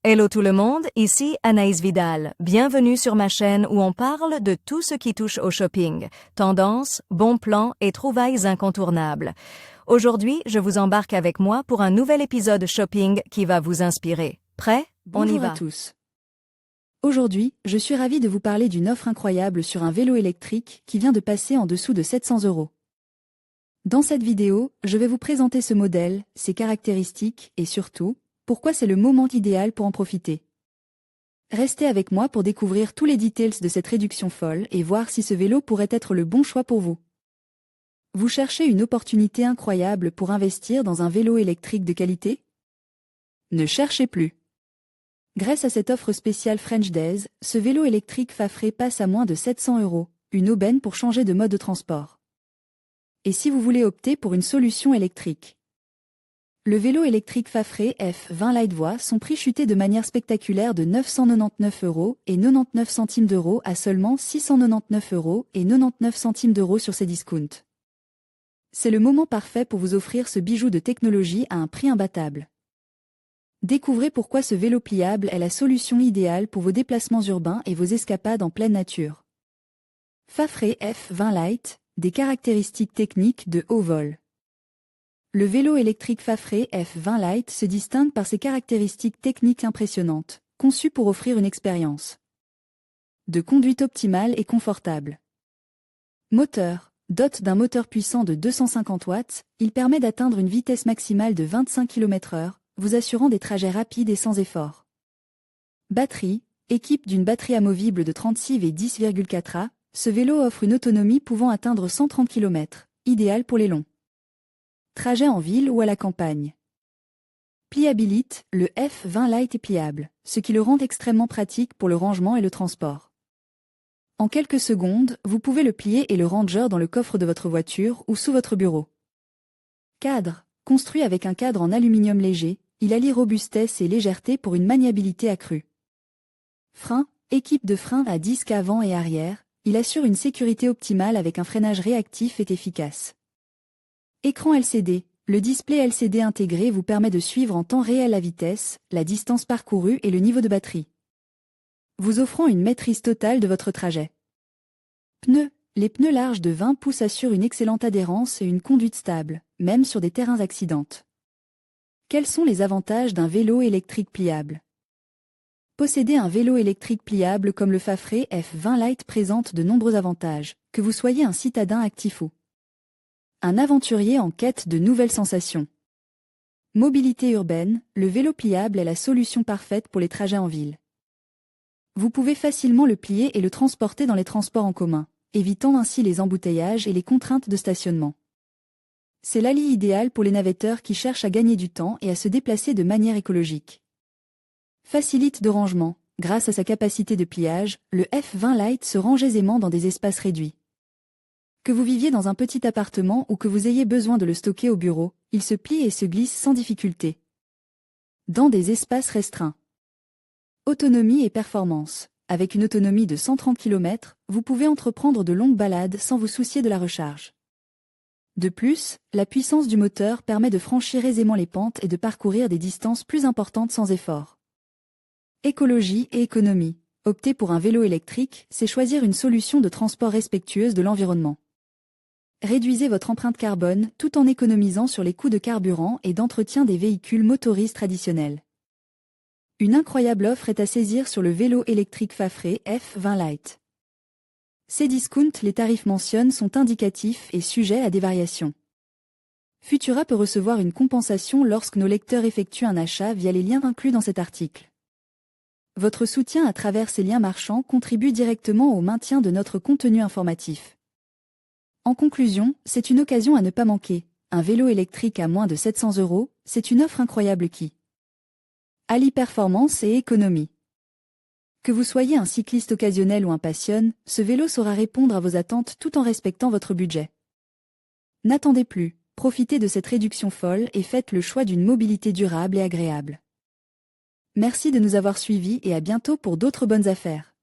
Hello tout le monde, ici Anaïs Vidal. Bienvenue sur ma chaîne où on parle de tout ce qui touche au shopping, tendances, bons plans et trouvailles incontournables. Aujourd'hui, je vous embarque avec moi pour un nouvel épisode shopping qui va vous inspirer. Prêt? On y Bonjour va. à tous. Aujourd'hui, je suis ravie de vous parler d'une offre incroyable sur un vélo électrique qui vient de passer en dessous de 700 €. Dans cette vidéo, je vais vous présenter ce modèle, ses caractéristiques et surtout, pourquoi c'est le moment idéal pour en profiter. Restez avec moi pour découvrir tous les details de cette réduction folle et voir si ce vélo pourrait être le bon choix pour vous. Vous cherchez une opportunité incroyable pour investir dans un vélo électrique de qualité? Ne cherchez plus. Grâce à cette offre spéciale French Days, ce vélo électrique Fafré passe à moins de 700 €, une aubaine pour changer de mode de transport. Et si vous voulez opter pour une solution électrique? Le vélo électrique Fafré F20 Light voit son prix chuter de manière spectaculaire de 999,99 € à seulement 699,99 € sur ses discounts. C'est le moment parfait pour vous offrir ce bijou de technologie à un prix imbattable. Découvrez pourquoi ce vélo pliable est la solution idéale pour vos déplacements urbains et vos escapades en pleine nature. Fafré F20 Light, des caractéristiques techniques de haut vol. Le vélo électrique Fafré F20 Light se distingue par ses caractéristiques techniques impressionnantes, conçu pour offrir une expérience de conduite optimale et confortable. Moteur. Doté d'un moteur puissant de 250 watts, il permet d'atteindre une vitesse maximale de 25 km/h, vous assurant des trajets rapides et sans effort. Batterie. Équipe d'une batterie amovible de 36 V 10,4 A, ce vélo offre une autonomie pouvant atteindre 130 km, idéal pour les longs trajets en ville ou à la campagne. Pliabilité. Le F20 Light est pliable, ce qui le rend extrêmement pratique pour le rangement et le transport. En quelques secondes, vous pouvez le plier et le ranger dans le coffre de votre voiture ou sous votre bureau. Cadre. Construit avec un cadre en aluminium léger, il allie robustesse et légèreté pour une maniabilité accrue. Frein. Équipe de frein à disque avant et arrière, il assure une sécurité optimale avec un freinage réactif et efficace. Écran LCD. Le display LCD intégré vous permet de suivre en temps réel la vitesse, la distance parcourue et le niveau de batterie, vous offrant une maîtrise totale de votre trajet. Pneus. Les pneus larges de 20 pouces assurent une excellente adhérence et une conduite stable, même sur des terrains accidentes. Quels sont les avantages d'un vélo électrique pliable? Posséder un vélo électrique pliable comme le Fafré F20 Light présente de nombreux avantages, que vous soyez un citadin actif ou un aventurier en quête de nouvelles sensations. Mobilité urbaine, le vélo pliable est la solution parfaite pour les trajets en ville. Vous pouvez facilement le plier et le transporter dans les transports en commun, évitant ainsi les embouteillages et les contraintes de stationnement. C'est l'allié idéal pour les navetteurs qui cherchent à gagner du temps et à se déplacer de manière écologique. Facilite de rangement. Grâce à sa capacité de pliage, le F20 Light se range aisément dans des espaces réduits. Que vous viviez dans un petit appartement ou que vous ayez besoin de le stocker au bureau, il se plie et se glisse sans difficulté. Dans des espaces restreints. Autonomie et performance. Avec une autonomie de 130 km, vous pouvez entreprendre de longues balades sans vous soucier de la recharge. De plus, la puissance du moteur permet de franchir aisément les pentes et de parcourir des distances plus importantes sans effort. Écologie et économie. Opter pour un vélo électrique, c'est choisir une solution de transport respectueuse de l'environnement. Réduisez votre empreinte carbone tout en économisant sur les coûts de carburant et d'entretien des véhicules motorisés traditionnels. Une incroyable offre est à saisir sur le vélo électrique Fafré F20 Light. Ces discounts, les tarifs mentionnés sont indicatifs et sujets à des variations. Futura peut recevoir une compensation lorsque nos lecteurs effectuent un achat via les liens inclus dans cet article. Votre soutien à travers ces liens marchands contribue directement au maintien de notre contenu informatif. En conclusion, c'est une occasion à ne pas manquer. Un vélo électrique à moins de 700 €, c'est une offre incroyable qui allie performance et économie. Que vous soyez un cycliste occasionnel ou un passionné, ce vélo saura répondre à vos attentes tout en respectant votre budget. N'attendez plus, profitez de cette réduction folle et faites le choix d'une mobilité durable et agréable. Merci de nous avoir suivis et à bientôt pour d'autres bonnes affaires.